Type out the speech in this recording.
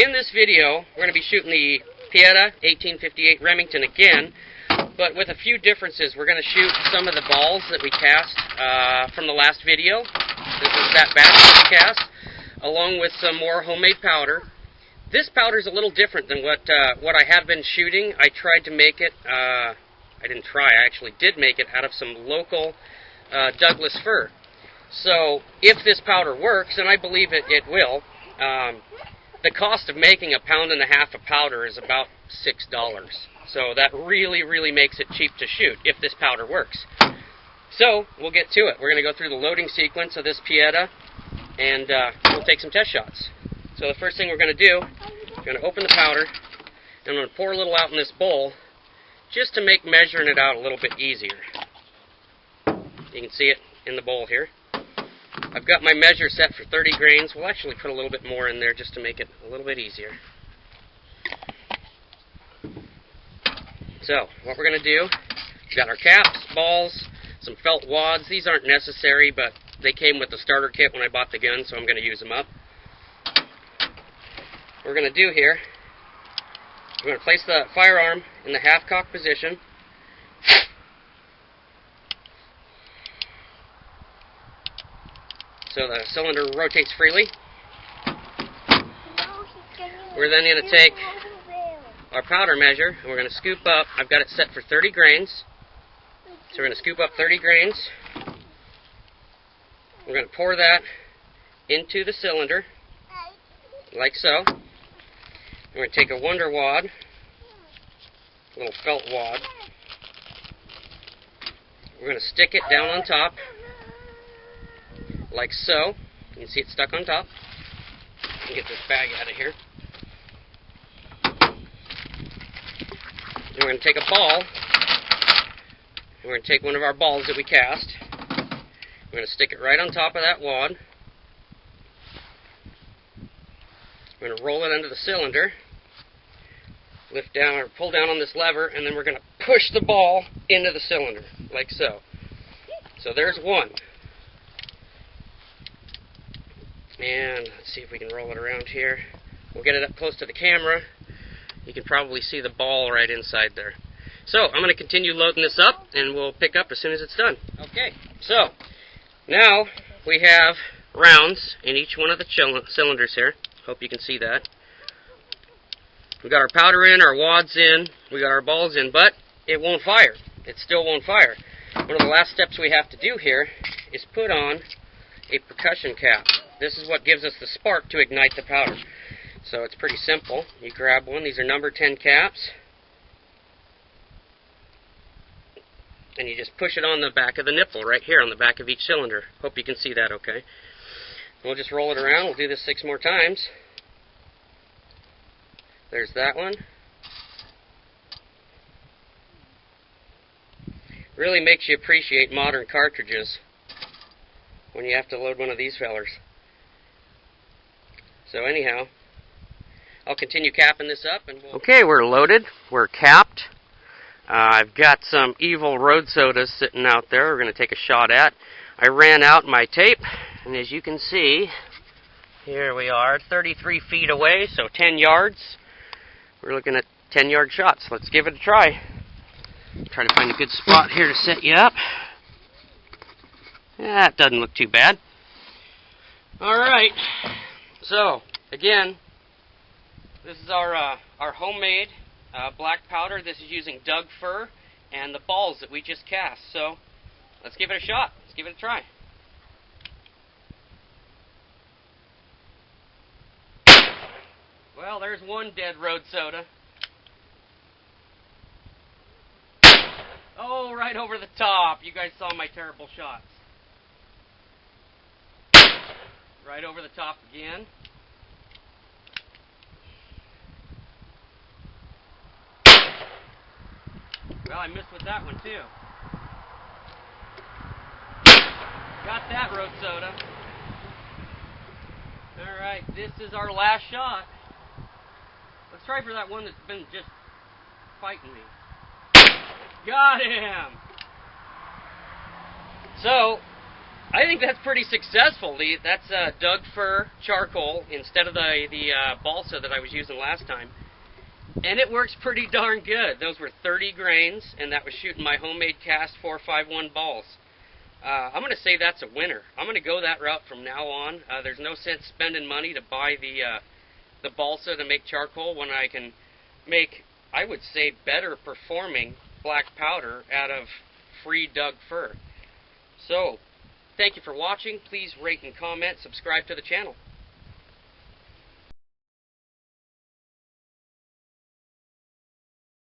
in this video, we're going to be shooting the Pieta 1858 Remington again, but with a few differences. We're going to shoot some of the balls that we cast from the last video. This is that batch that we cast, along with some more homemade powder. This powder is a little different than what I have been shooting. I tried to make it, I actually did make it out of some local Douglas fir. So, if this powder works, and I believe it will, the cost of making 1.5 pounds of powder is about $6. So that really makes it cheap to shoot, if this powder works. So, we'll get to it. We're going to go through the loading sequence of this Pieta, and we'll take some test shots. So the first thing we're going to do, we're going to open the powder, and I'm going to pour a little out in this bowl, just to make measuring it out a little bit easier. You can see it in the bowl here. I've got my measure set for 30 grains. We'll actually put a little bit more in there just to make it a little bit easier. So, what we're going to do, we've got our caps, balls, some felt wads. These aren't necessary, but they came with the starter kit when I bought the gun, so I'm going to use them up. What we're going to do here, we're going to place the firearm in the half-cock position. So the cylinder rotates freely. We're then going to take our powder measure, and we're going to scoop up. I've got it set for 30 grains. So we're going to scoop up 30 grains. We're going to pour that into the cylinder, like so. We're going to take a Wonder Wad, a little felt wad. We're going to stick it down on top, like so. You can see it stuck on top. Let me get this bag out of here. And we're going to take a ball, and we're going to take one of our balls that we cast. We're going to stick it right on top of that wad. We're going to roll it under the cylinder, lift down or pull down on this lever, and then we're going to push the ball into the cylinder, like so. So there's one. And let's see if we can roll it around here. We'll get it up close to the camera. You can probably see the ball right inside there. So I'm going to continue loading this up, and we'll pick up as soon as it's done. Okay, so now we have rounds in each one of the cylinders here. Hope you can see that. We got our powder in, our wads in, we got our balls in, but it won't fire. It still won't fire. One of the last steps we have to do here is put on a percussion cap. This is what gives us the spark to ignite the powder. So it's pretty simple. You grab one. These are number 10 caps. And you just push it on the back of the nipple right here on the back of each cylinder. Hope you can see that okay. We'll just roll it around. We'll do this 6 more times. There's that one. Really makes you appreciate modern cartridges when you have to load one of these fellers. So anyhow, I'll continue capping this up. And okay, we're loaded. We're capped. I've got some Evil Road Sodas sitting out there we're going to take a shot at. I ran out my tape, and as you can see, here we are, 33 feet away, so 10 yards. We're looking at 10-yard shots. Let's give it a try. Try to find a good spot here to set you up. Yeah, it doesn't look too bad. Alright, so, again, this is our homemade black powder. This is using Doug fir and the balls that we just cast. So, let's give it a shot. Let's give it a try. Well, there's one dead road soda. Oh, right over the top. You guys saw my terrible shots. Right over the top again. Well, I missed with that one, too. Got that road soda. Alright, this is our last shot. Let's try for that one that's been just fighting me. Got him! So, I think that's pretty successful. That's Doug fir charcoal instead of the balsa that I was using last time. And it works pretty darn good. Those were 30 grains, and that was shooting my homemade cast 451 balls. I'm going to say that's a winner. I'm going to go that route from now on. There's no sense spending money to buy the balsa to make charcoal when I can make, I would say, better performing black powder out of free Doug fir. So, thank you for watching. Please rate and comment, subscribe to the channel.